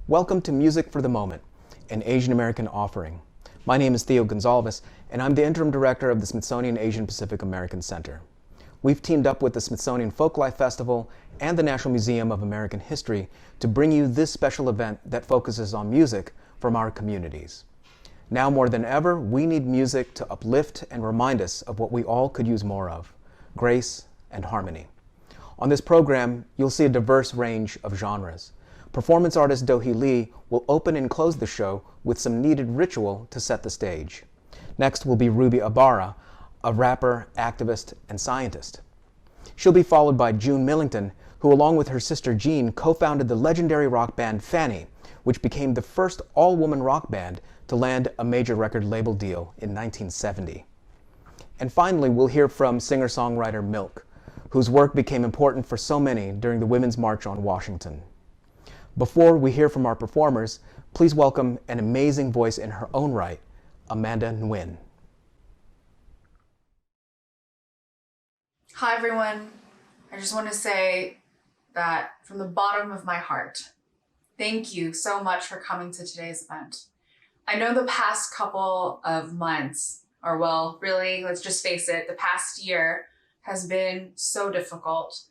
Welcome to Music for the Moment, an Asian American offering. My name is Theo Gonzalez, and I'm the Interim Director of the Smithsonian Asian Pacific American Center. We've teamed up with the Smithsonian Folklife Festival and the National Museum of American History to bring you this special event that focuses on music from our communities. Now more than ever, we need music to uplift and remind us of what we all could use more of: grace and harmony. On this program, you'll see a diverse range of genres. Performance artist Do Hee Lee will open and close the show with some needed ritual to set the stage. Next will be Ruby Ibarra, a rapper, activist, and scientist. She'll be followed by June Millington, who along with her sister Jean co-founded the legendary rock band Fanny, which became the first all-woman rock band to land a major record label deal in 1970. And finally, we'll hear from singer-songwriter Milk, whose work became important for so many during the Women's March on Washington. Before we hear from our performers, please welcome an amazing voice in her own right, Amanda Nguyen. Hi everyone. I just want to say that from the bottom of my heart, thank you so much for coming to today's event. I know the past couple of months, or well, really, let's just face it, the past year has been so difficult,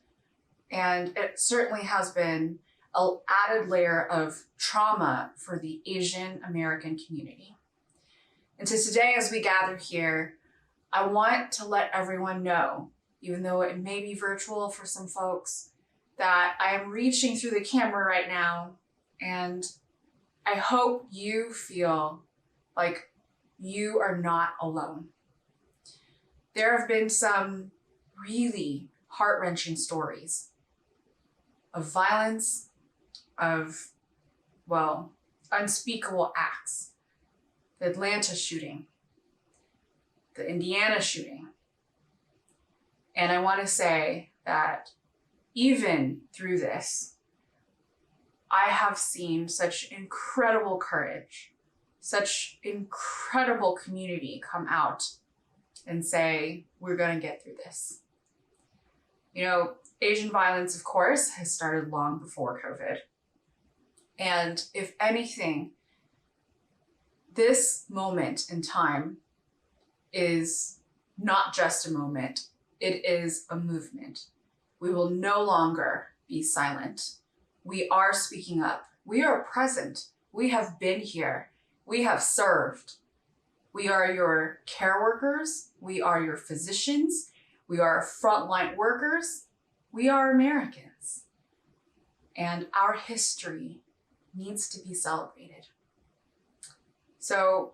and it certainly has been an added layer of trauma for the Asian American community. And so today, as we gather here, I want to let everyone know, even though it may be virtual for some folks, that I am reaching through the camera right now, and I hope you feel like you are not alone. There have been some really heart-wrenching stories of violence, of, well, unspeakable acts. The Atlanta shooting, the Indiana shooting. And I want to say that even through this, I have seen such incredible courage, such incredible community come out and say, we're going to get through this. You know, Asian violence, of course, has started long before COVID. And if anything, this moment in time is not just a moment, it is a movement. We will no longer be silent. We are speaking up. We are present. We have been here. We have served. We are your care workers. We are your physicians. We are frontline workers. We are Americans. And our history needs to be celebrated. So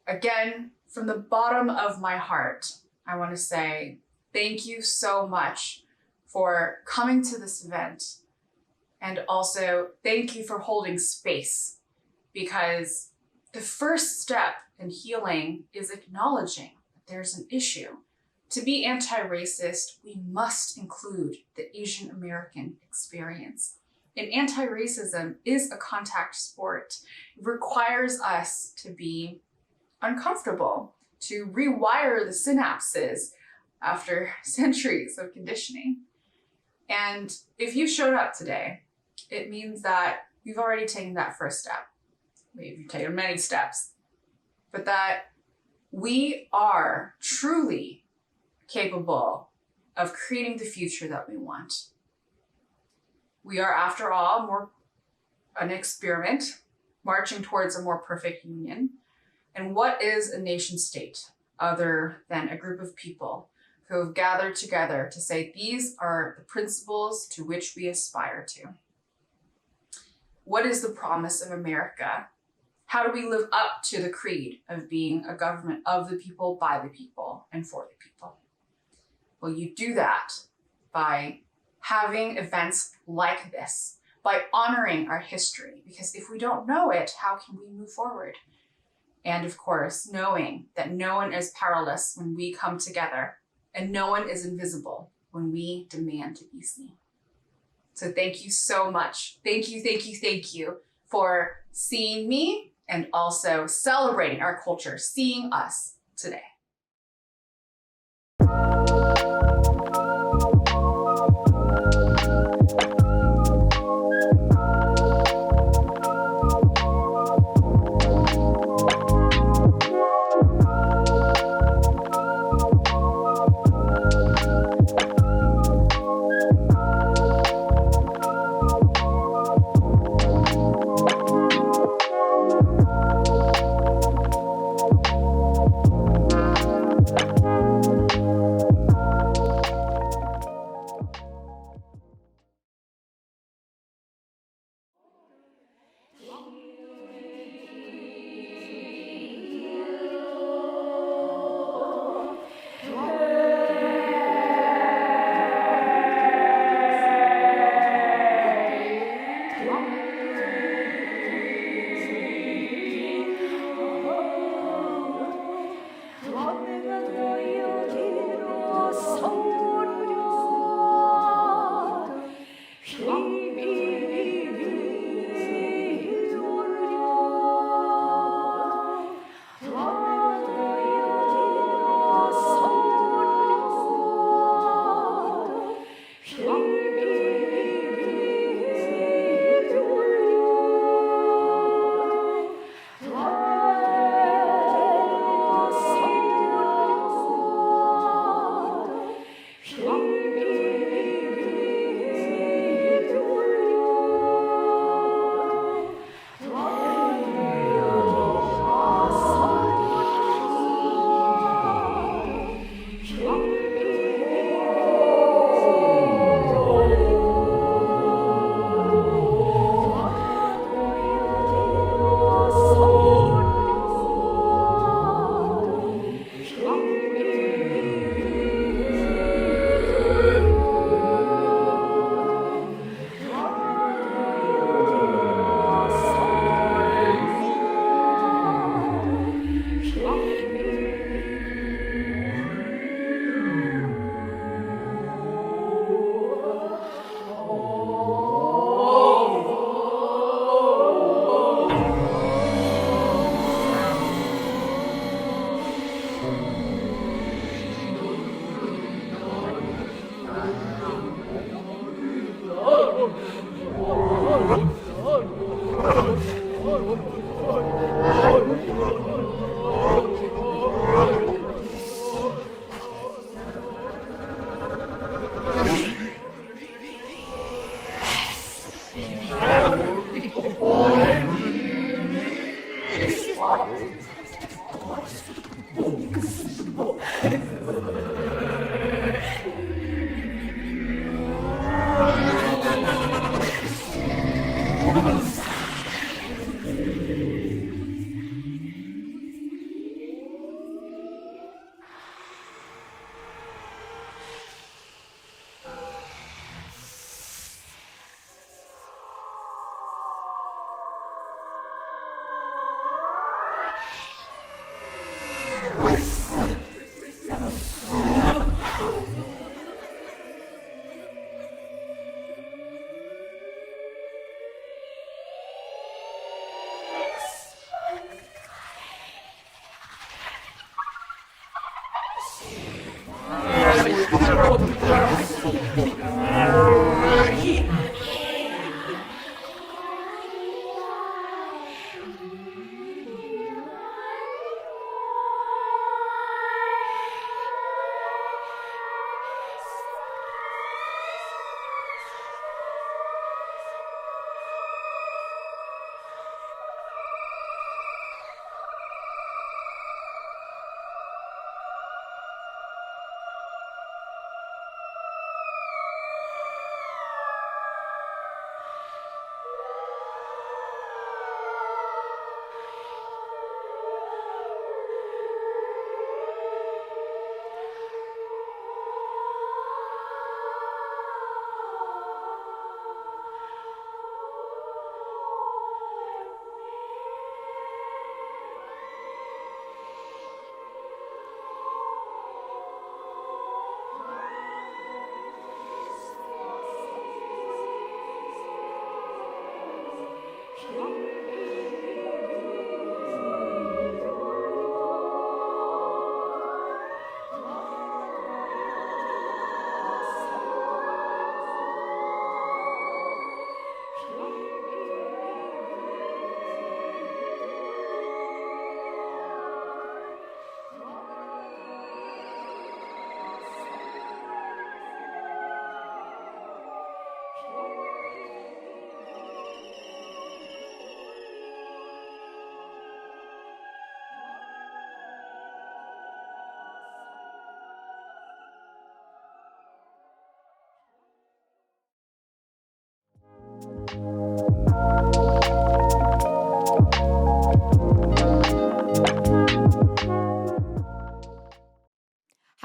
again, from the bottom of my heart, I want to say thank you so much for coming to this event. And also thank you for holding space, because the first step in healing is acknowledging that there's an issue. To be anti-racist, we must include the Asian American experience. And anti-racism is a contact sport. It requires us to be uncomfortable, to rewire the synapses after centuries of conditioning. And if you showed up today, it means that you've already taken that first step. Maybe you've taken many steps, but that we are truly capable of creating the future that we want. We are, after all, an experiment marching towards a more perfect union. And what is a nation state other than a group of people who have gathered together to say these are the principles to which we aspire to? What is the promise of America? How do we live up to the creed of being a government of the people, by the people, and for the people? Well, you do that by having events like this, by honoring our history, because if we don't know it, how can we move forward? And of course, knowing that no one is powerless when we come together, and no one is invisible when we demand to be seen. So thank you so much. Thank you for seeing me and also celebrating our culture, seeing us today.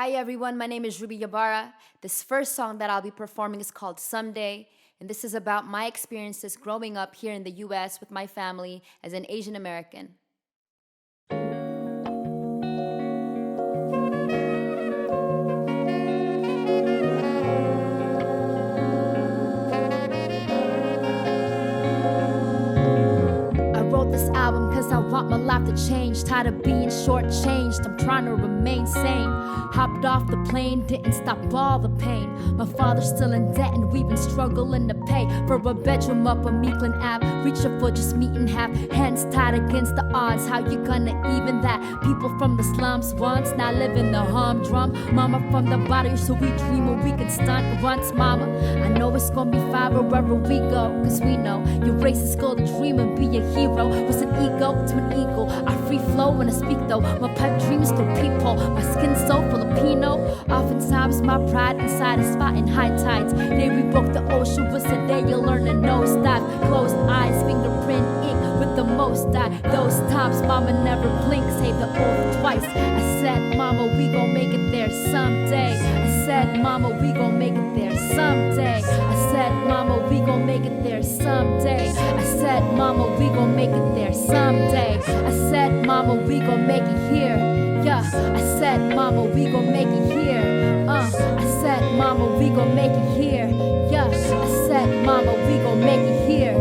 Hi everyone, my name is Ruby Yabara. This first song that I'll be performing is called Someday, and this is about my experiences growing up here in the US with my family as an Asian American. want my life to change. Tired of being shortchanged, I'm trying to remain sane. Hopped off the plane, didn't stop all the pain. My father's still in debt and we've been struggling to pay for a bedroom up on Meekland Ave. Reaching for just meat and half, hands tied against the odds. How you gonna even that? People from the slums once, now live in the humdrum. Mama from the bottom, so we dream and we can stunt once. Mama, I know it's gonna be fine wherever we go, cause we know your race is called to dream and be a hero. What's an ego to an eagle? I free flow when I speak though. My pipe dreams through people, my skin's so Filipino. Oftentimes my pride inside is fighting high tides. Day we broke the ocean was the day you learn to nosedive. Closed eyes, fingerprint ink with the most die. Those times mama never blink, say the oath twice. I said mama we gon' make it there someday. I said mama we gon' make it there someday. I said mama we gon' make it there someday. I said mama we gon' make it there someday. I said mama we gon' make it here. Yeah, I said mama we gon' make it here. I said mama we gon' make it here. Yeah, I said mama we gon' make it here.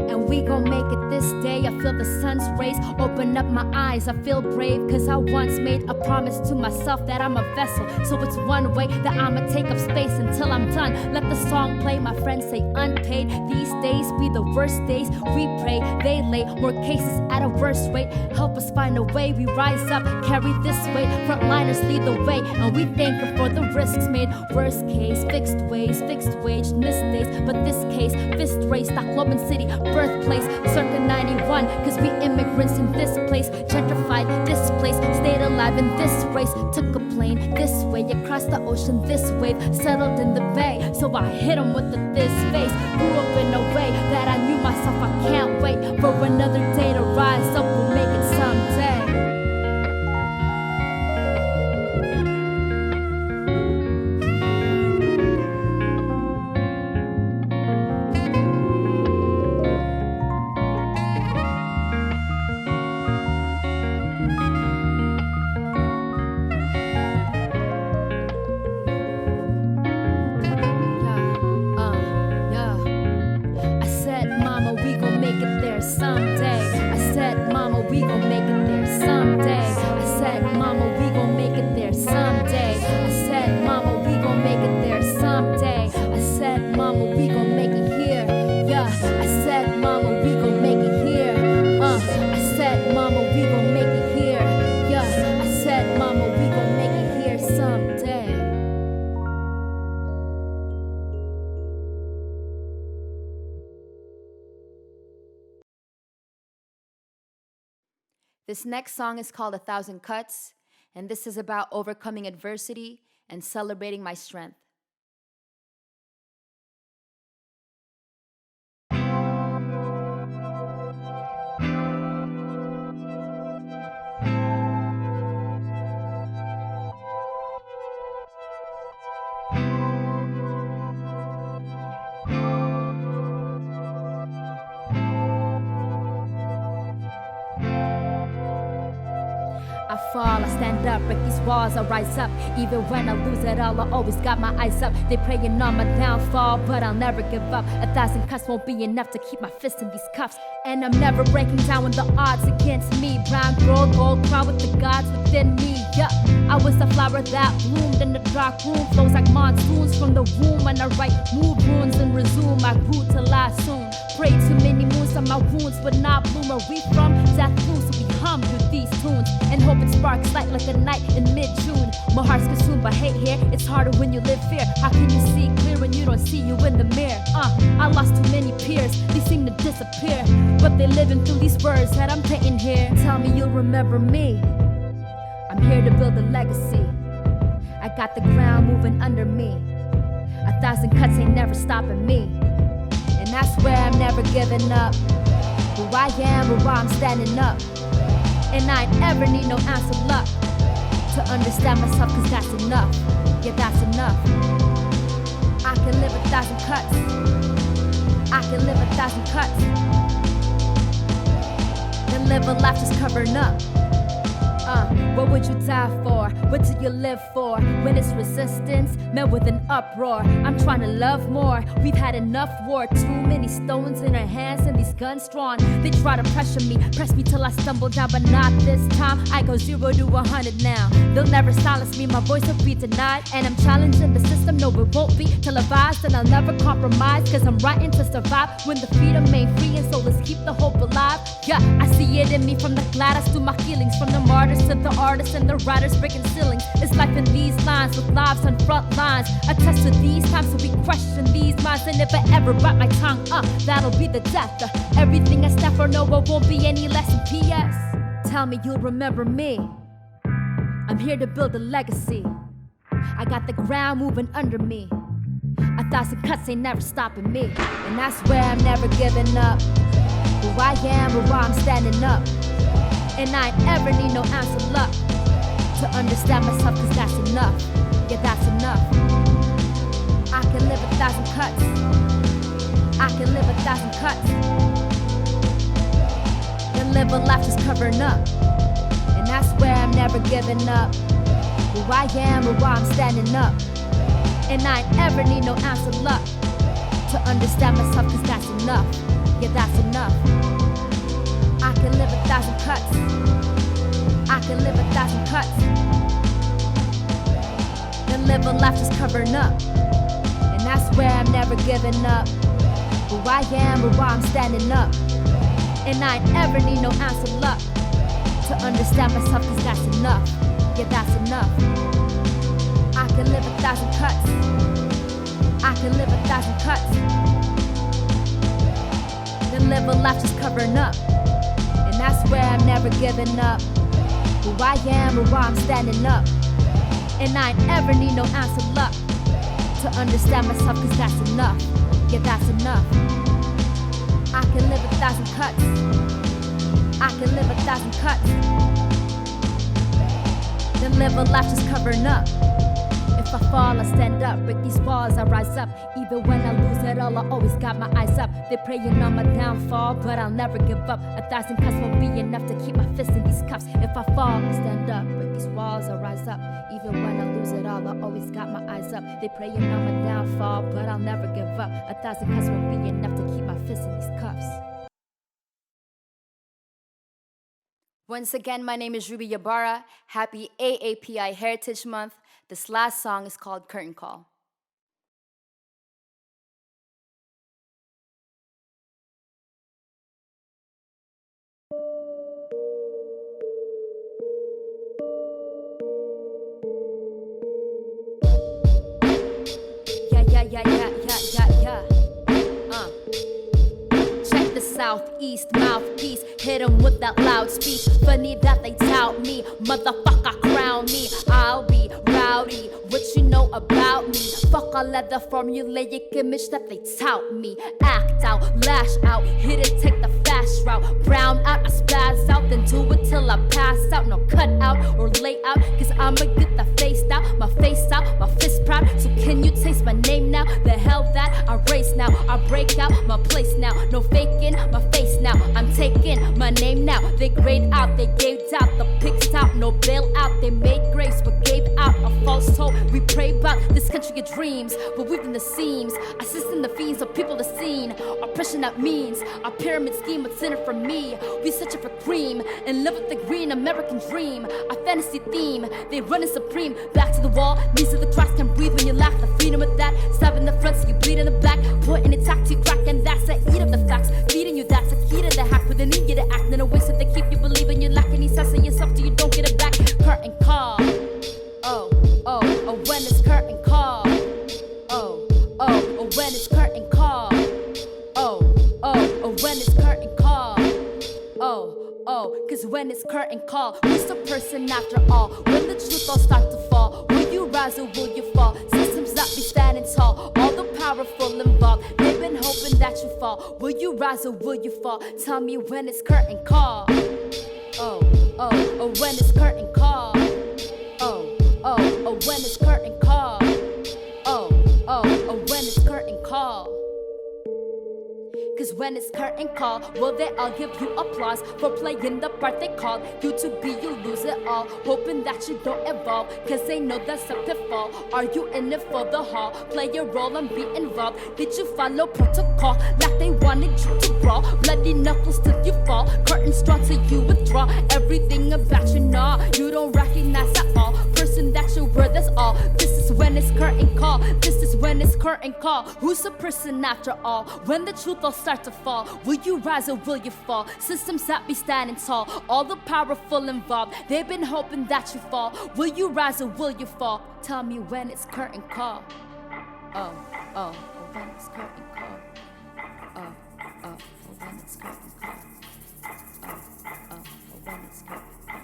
And we gon' make it this day. I feel the sun's rays open up my eyes. I feel brave cause I once made a promise to myself that I'm a vessel. So it's one way that I'ma take up space until I'm done. Let the song play, my friends say unpaid. These days be the worst days. We pray, they lay more cases at a worse rate. Help us find a way, we rise up, carry this weight. Frontliners lead the way, and we thank them for the risks made. Worst case, fixed ways, fixed wage, missed days. But this case, fist race, Tacloban City, birthplace, circa 91. Cause we immigrants in this place, gentrified this place, stayed alive in this race. Took a plane this way, across the ocean this wave, settled in the bay. So I hit him with this face. Grew up in a way that I knew myself. I can't wait for another day to rise up. We'll make it someday. This next song is called 1,000 Cuts, and this is about overcoming adversity and celebrating my strength. I fall, I stand up, break these walls, I rise up. Even when I lose it all, I always got my eyes up. They praying on my downfall, but I'll never give up. 1,000 cuts won't be enough to keep my fist in these cuffs. And I'm never breaking down when the odds against me. Brown girl, gold crown with the gods within me. Yup, I was the flower that bloomed in the dark room. Flows like monsoons from the womb. When I write move runes and resume, I grew to lie soon. Pray too many moons on my wounds, but not bloom. Where we from? Death through, so we hum through these tunes and hope it sparks light like a night in mid-June. My heart's consumed by hate here. It's harder when you live fear. How can you see clear when you don't see you in the mirror? I lost too many peers. They seem to disappear, but they living through these words that I'm painting here. Tell me you'll remember me. I'm here to build a legacy. I got the ground moving under me. 1,000 cuts ain't never stopping me. And that's where I'm never giving up. Who I am or why I'm standing up. And I ain't ever need no ounce of luck to understand myself, cause that's enough. Yeah, that's enough. I can live 1,000 cuts. I can live 1,000 cuts. Then live a life just covering up. What would you die for? What do you live for? When it's resistance, met with an uproar. I'm trying to love more. We've had enough war. Too many stones in our hands and these guns drawn. They try to press me till I stumble down, but not this time. I go 0 to 100 now. They'll never silence me, my voice will be denied. And I'm challenging the system, no it won't be televised. And I'll never compromise, cause I'm writing to survive. When the feet remain free, and so let's keep the hope alive. Yeah, I see it in me, from the gladdest to my feelings, from the martyrs to the artists and the writers breaking ceilings. It's life in these lines, with lives on front lines. Attest to these times, so we question these minds. And if I ever bite my tongue, that'll be the death. Everything I stand for, no, it won't be any less than PS. Tell me you'll remember me. I'm here to build a legacy. I got the ground moving under me. 1,000 cuts ain't never stopping me. And that's where I'm never giving up. Who I am or why I'm standing up. And I ain't ever need no ounce of luck to understand myself, cause that's enough. Yeah, that's enough. I can live 1,000 cuts. I can live 1,000 cuts. Then live a life just covering up. And that's where I'm never giving up. Who I am or why I'm standing up. And I ain't ever need no ounce of luck to understand myself, cause that's enough. Yeah, that's enough. I can live 1,000 cuts. I can live 1,000 cuts. Then live a life just covering up. And that's where I'm never giving up. Who I am or why I'm standing up. And I ain't ever need no ounce of luck to understand myself, cause that's enough. Yeah, that's enough. I can live 1,000 cuts. I can live 1,000 cuts. Then live a life just covering up. And that's where I'm never giving up. Who I am or why I'm standing up. And I ain't ever need no ounce of luck to understand myself, cause that's enough. Yeah, that's enough. I can live 1,000 cuts. I can live 1,000 cuts. Then live a life just covering up. If I fall, I stand up. Break these walls, I rise up. Even when I lose it all, I always got my eyes up. They're praying on my downfall, but I'll never give up. 1,000 cuts won't be enough to keep my fist in these cuffs. If I fall, I stand up. Break these walls, I rise up. Even when I lose it all, I always got my eyes up. They're praying on my downfall, but I'll never give up. 1,000 cuts won't be enough to keep my fist in these cuffs. Once again, my name is Ruby Ybarra. Happy AAPI Heritage Month. This last song is called Curtain Call. Yeah. Check the southeast mouthpiece. Hit 'em with that loud speech. Funny that they tout me. Motherfucker, crown me. I'll be rowdy. What you know about me? Fuck all of the formulaic image that they tout me. Act out, lash out. Hit it, take the fast route. Brown out, I spaz out. Then do it till I pass out. No cut out or lay out. Cause I'ma get the face out. My face out, my fist proud. So can you taste my name now? The hell that I race now. I break out my place now. No faking my face now. I'm taking my name now. They grayed out, they gave out the pics out. No bailout, they made grace but gave out a false hope. We pray about this country of dreams, but weaving the seams, assisting the fiends of people to seen. Oppression that means our pyramid scheme, what's in it for me? We searching for cream and live with the green American dream. Our fantasy theme, they running supreme. Back to the wall, knees to the cross, can't breathe when you lack the freedom of that. Stab in the front so you bleed in the back. Pointing attack to you crack, and that's the eat of the facts. Feeding you, that's the key to the hack. But they need you to act in a way so they keep you believing. You lack any sense of yourself till you don't get it back. Curtain call. Oh, when it's curtain call. Oh, when it's curtain call. Oh, when it's curtain call. Cause when it's curtain call, who's the person after all? When the truth all start to fall, will you rise or will you fall? Systems that be standing tall, all the powerful involved, they've been hoping that you fall. Will you rise or will you fall? Tell me when it's curtain call. Oh, when it's curtain call. Oh, when it's curtain call. Oh, when it's curtain call. Cause when it's curtain call, will they all give you applause for playing the part they called you to be? You lose it all, hoping that you don't evolve, cause they know that's a pitfall. Are you in it for the haul? Play your role and be involved. Did you follow protocol like they wanted you to brawl? Bloody knuckles till you fall, curtains drawn till you withdraw. Everything about you, nah, you don't recognize at all. Person that you were, that's all. This is when it's curtain call, this is when it's curtain call. Who's a person after all? When the truth all start to fall, will you rise or will you fall? Systems that be standing tall, all the powerful involved, they've been hoping that you fall. Will you rise or will you fall? Tell me when it's curtain call. Oh, when it's curtain call. When it's curtain call. When it's curtain call.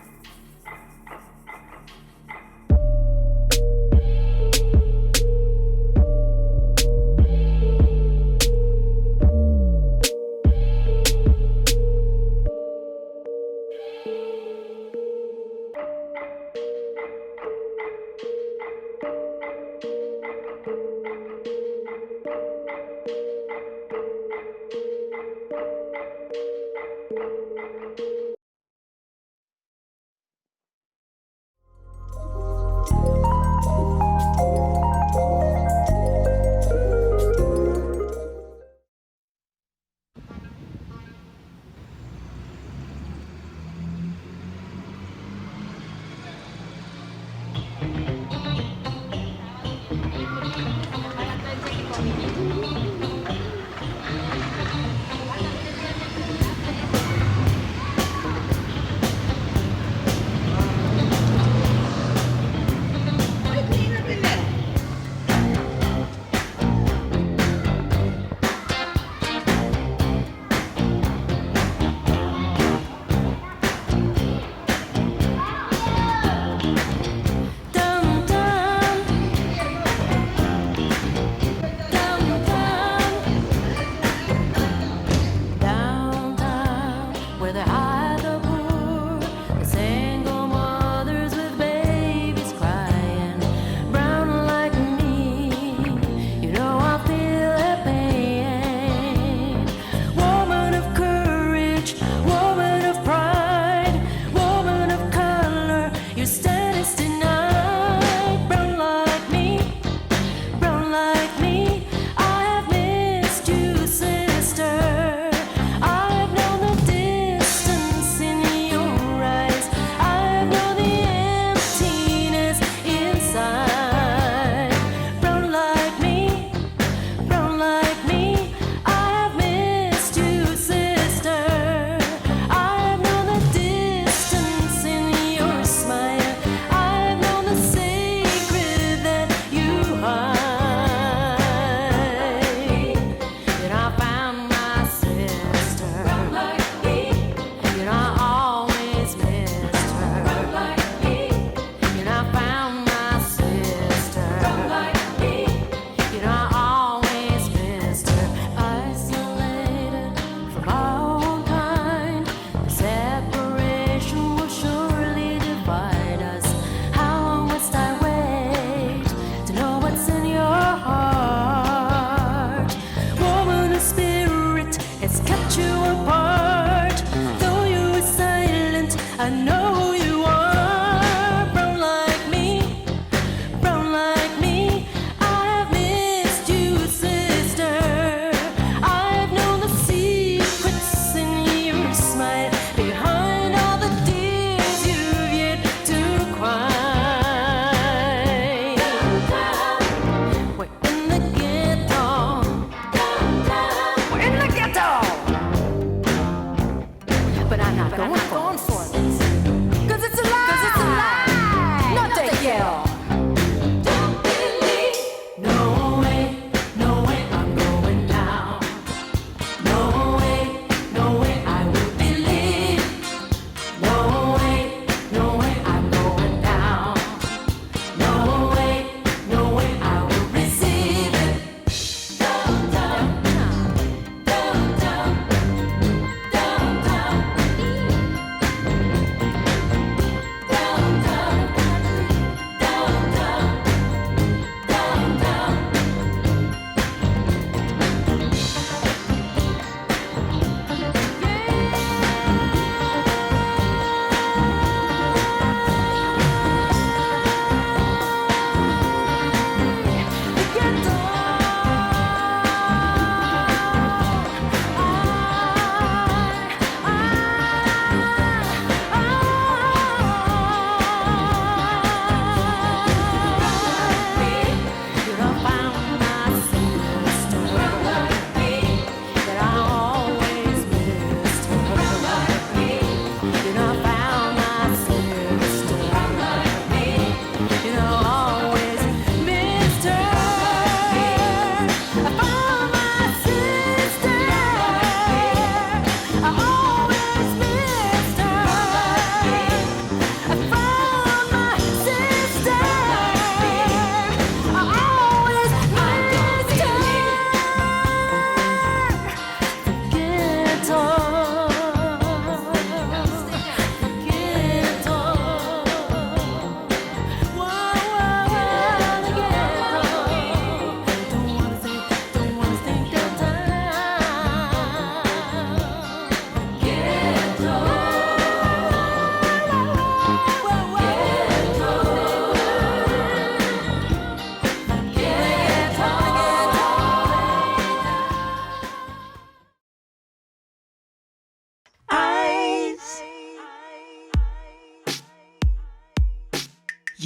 But I'm not going for it.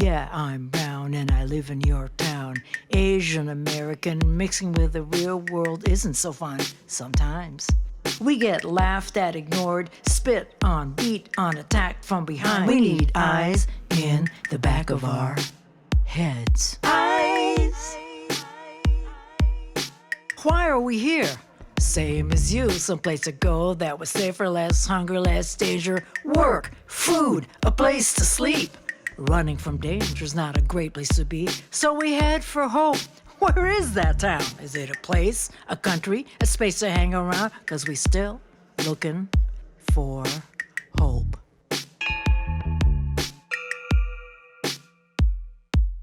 Yeah, I'm brown and I live in your town. Asian American mixing with the real world isn't so fun sometimes. We get laughed at, ignored, spit on, beat on, attacked from behind. We need eyes in the back of our heads. Eyes! Why are we here? Same as you, someplace to go that was safer, less hunger, less danger. Work, food, a place to sleep. Running from danger's not a great place to be, so we head for hope. Where is that town? Is it a place, a country, a space to hang around? 'Cause we still looking for hope.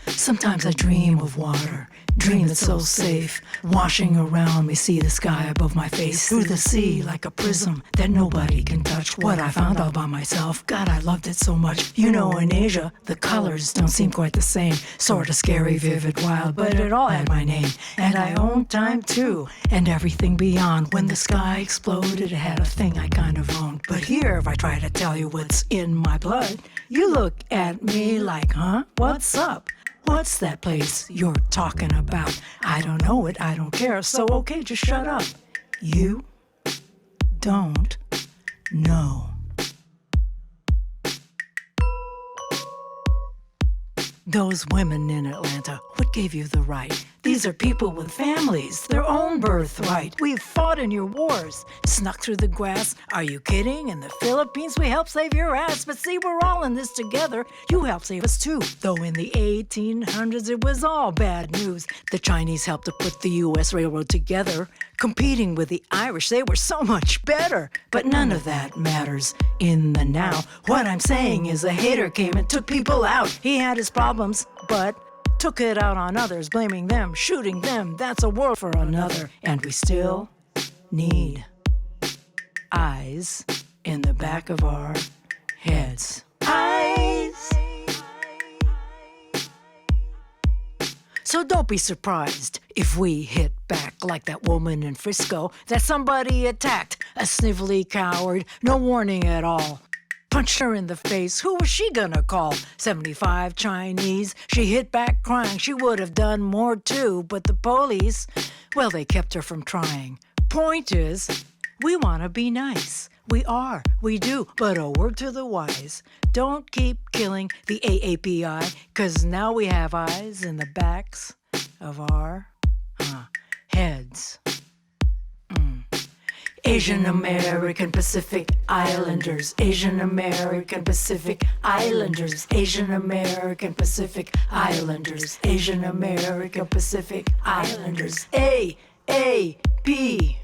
Sometimes I dream of water, dream that's so safe, washing around me, see the sky above my face, through the sea like a prism that nobody can touch. What I found all by myself, God, I loved it so much. You know, in Asia, the colors don't seem quite the same, sort of scary, vivid, wild, but it all had my name. And I owned time too, and everything beyond. When the sky exploded, it had a thing I kind of owned. But here, if I try to tell you what's in my blood, you look at me like, huh? What's up? What's that place you're talking about? I don't know it, I don't care, so okay, just shut up. You don't know. Those women in Atlanta, what gave you the right? These are people with families, their own birthright. We've fought in your wars, snuck through the grass. Are you kidding? In the Philippines, we helped save your ass. But see, we're all in this together. You helped save us too. Though in the 1800s, it was all bad news. The Chinese helped to put the U.S. railroad together. Competing with the Irish, they were so much better. But none of that matters in the now. What I'm saying is a hater came and took people out. He had his problems, but took it out on others, blaming them, shooting them. That's a war for another. And we still need eyes in the back of our heads. Eyes! So don't be surprised if we hit back like that woman in Frisco that somebody attacked. A snivelly coward, no warning at all. Punched her in the face, who was she gonna call? 75 Chinese, she hit back crying. She would have done more too, but the police, well, they kept her from trying. Point is, we wanna be nice. We are, we do, but a word to the wise. Don't keep killing the AAPI, 'cause now we have eyes in the backs of our heads. Asian American Pacific Islanders, Asian American Pacific Islanders, Asian American Pacific Islanders, Asian American Pacific Islanders, AAPI.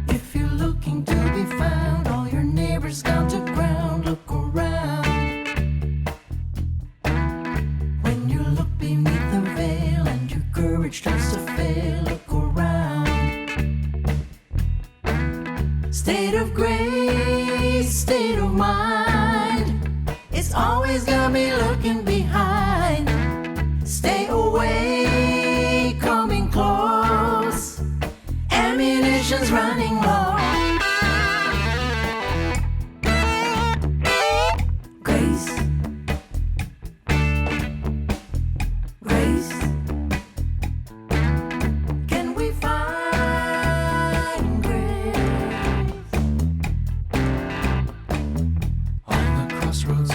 If you're looking to be found, all your neighbors gone to ground, look around. When you look beneath the veil and your courage starts to fail, look around. State of grace, state of mind, it's always gonna be looking behind. Stay away, coming close, ammunition's running low. Grace, grace, can we find grace? On the crossroads,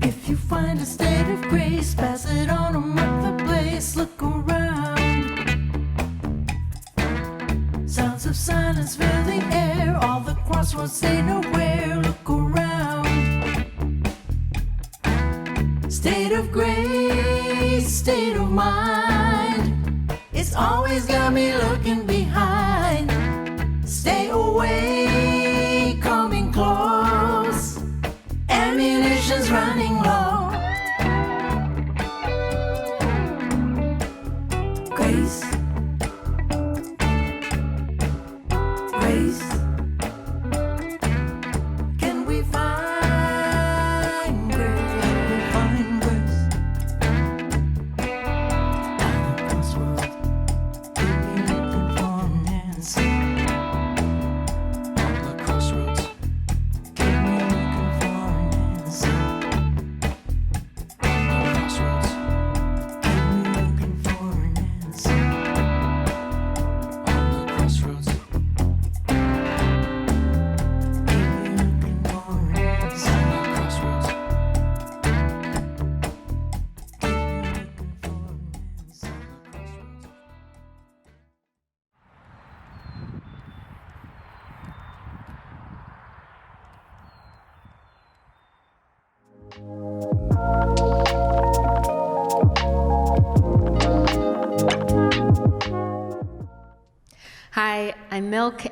if you find a state of grace, pass it on or mark the place, look around. Sounds of silence fill the air, all the crossroads say nowhere, look around. State of grace, state of mind, it's always gonna be looking behind. Stay away, coming close, ammunition's running low. Grace, grace, can we find grace? Can we find grace?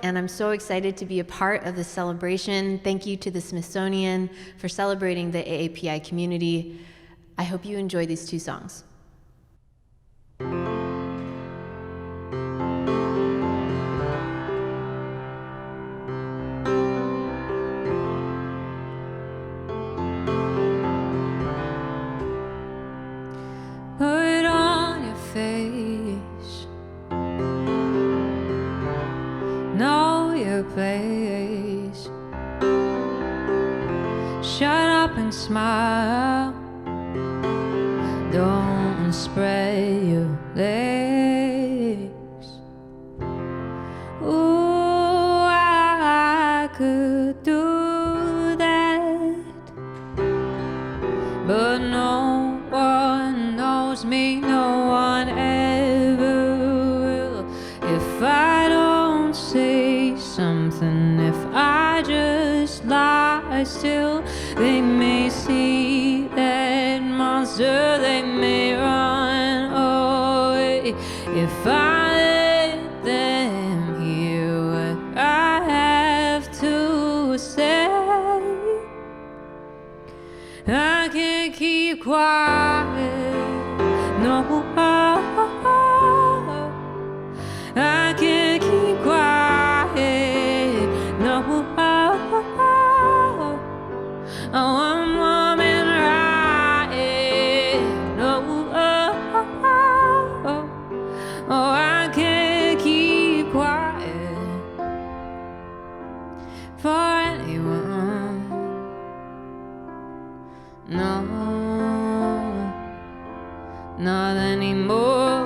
and I'm so excited to be a part of this celebration. Thank you to the Smithsonian for celebrating the AAPI community. I hope you enjoy these two songs. Put on your face, know your place, shut up and smile, don't spread your legs. Ooh, I could do that, but no one knows me, no one ever will. If I don't say something, if I just lie still, they may see that monster, they may run away. If I let them hear what I have to say, I can't keep quiet, no, I can't keep quiet, no, I'm woman right, no, oh, I can't keep quiet for anyone, no, not anymore,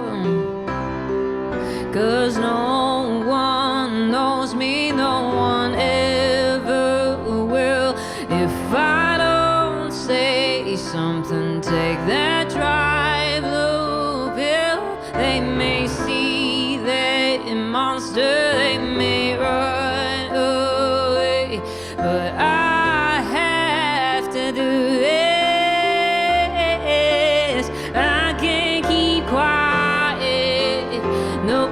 'cause no one knows me, no one ever will. If I don't say something, take that dry blue pill, they may see that monster, they may run away, but I have to do this, I can't keep quiet, no,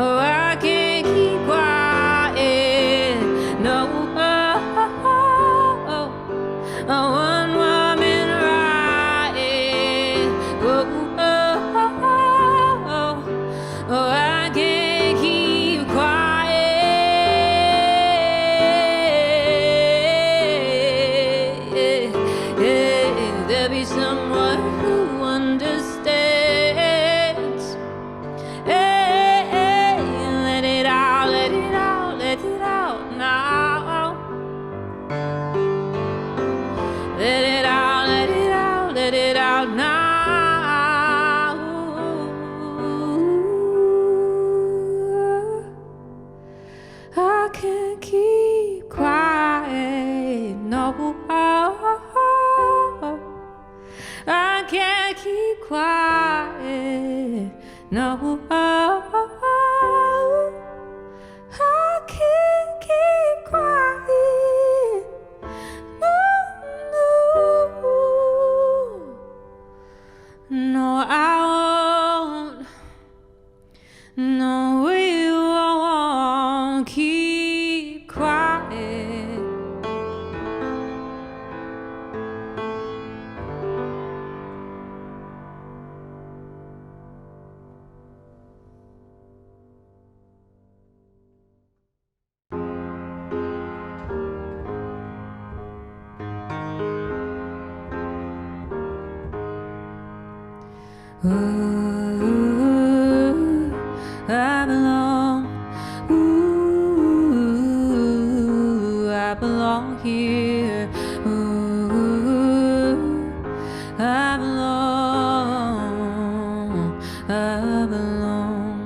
oh, I can't keep quiet, no, one woman right, oh, I can't keep quiet, there'll be someone who understands. Hey, let it out, let it out, let it out now. Let it out, let it out, let it out now. I can't keep quiet, no, I can't keep quiet, no, I can't keep quiet, no, no, I won't, no, we won't keep quiet. Ooh, I belong. Ooh, I belong here. Ooh, I belong. I belong.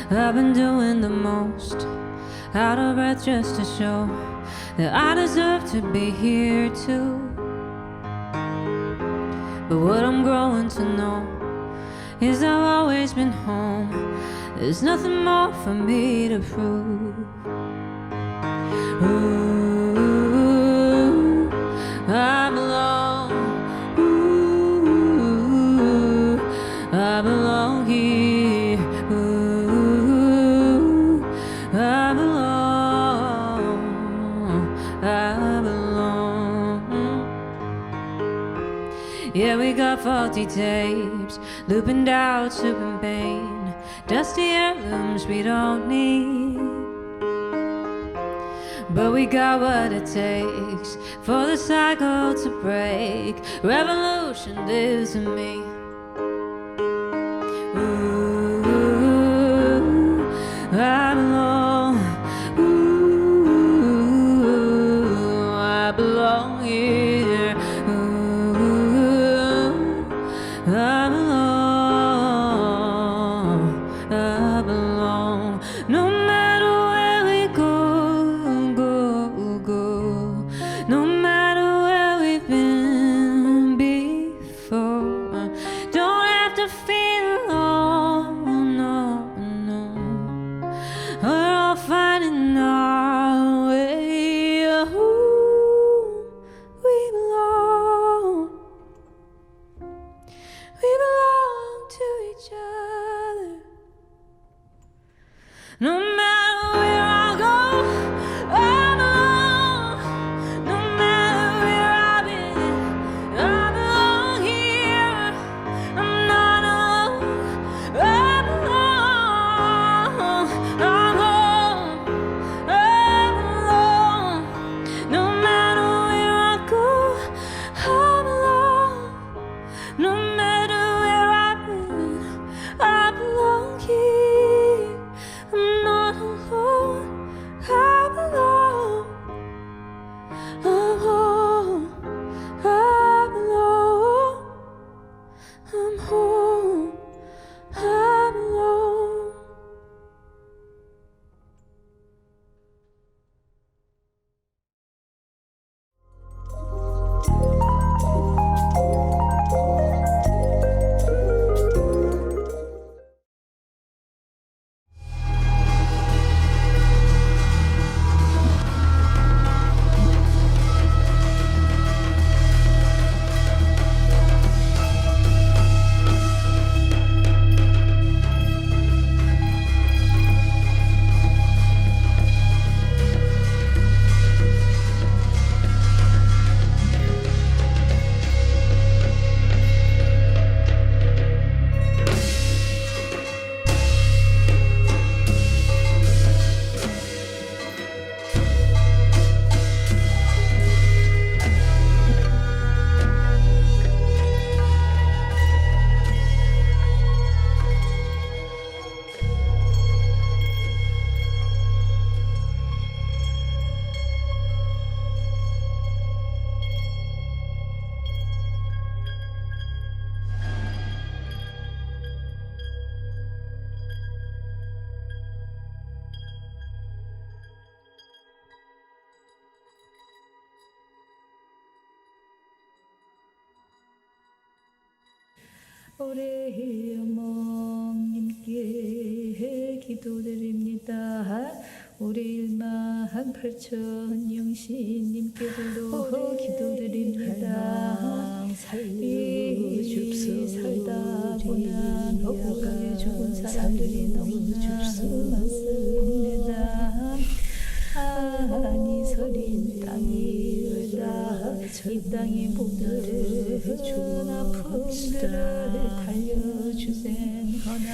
I've been doing the most, out of breath just to show that I deserve to be here too. But what I'm growing to know is I've always been home. There's nothing more for me to prove. Ooh, I belong. Ooh, I belong here. faulty tapes, looping doubts, looping pain, dusty heirlooms we don't need. But we got what it takes for the cycle to break. Revolution lives in me. Ooh, I belong. Ooh, I belong here. Ooh, I belong. No matter where we go, no matter where we've been before. Don't have to feel alone, no, no. We're all finding our way. We belong. We belong to each other. No matter where I go, I belong. No matter where I've been, I belong here. I'm not alone. I belong. I'm home. I belong. No matter where I go, I belong. No matter where I've been, I belong here. I'm not alone. I belong. I'm home. I belong. I'm home. I belong. 올해 어머님께 기도드립니다. 우리 18,000 영신님께도 기도드립니다. 이 살다 보면 억울하게 죽은 사람들이 너무 많습니다. 아니 서린 땅이 울다 이 땅이 보들을 해준 아픔들을 달려주세거나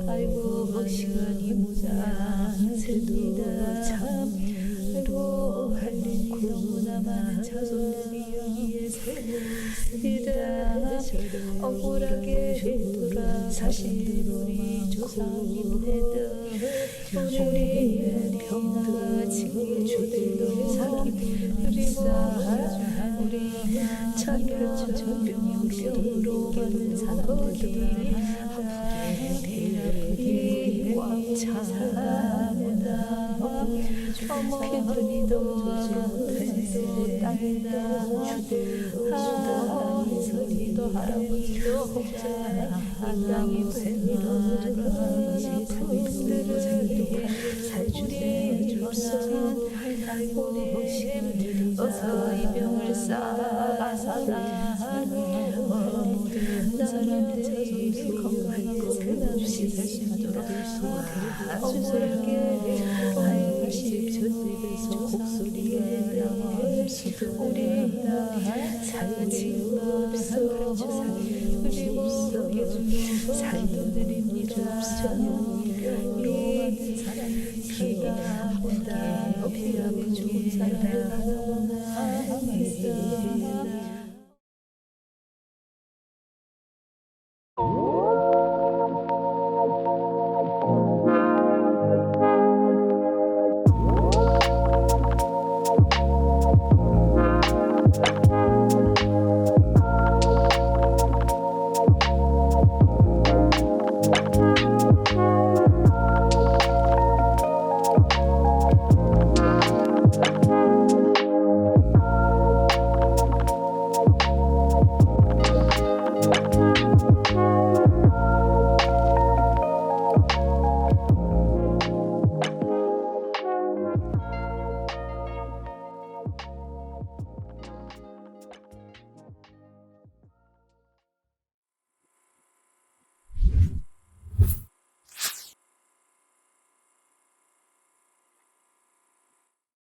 아이고 시간이 모자랍니다. 참 아이고 할 일이 너무나 많은 자손들이 여기에 살고 있습니다. 억울하게 돌아가신 우리 조상님네들 우리의 병과 친구들도 사기들입니다. 우리 천병으로 가는 사람들이 배아프게 꽉 차갑니다. 어머니도 아버지도 땅이다 주대도 소리도 할아버지도 혹자 이 땅이 되면 아픔들을 살주세요. 아이고 어서 이 병을 싸가사다 모든 사람들이 건강하게 살없이 살 수 있도록 도와주세요. 아이고 집에서 목소리에 우리 살지 없어 주옵소서 살려드립니다 이로받은 사랑이 함께 좋은 사랑을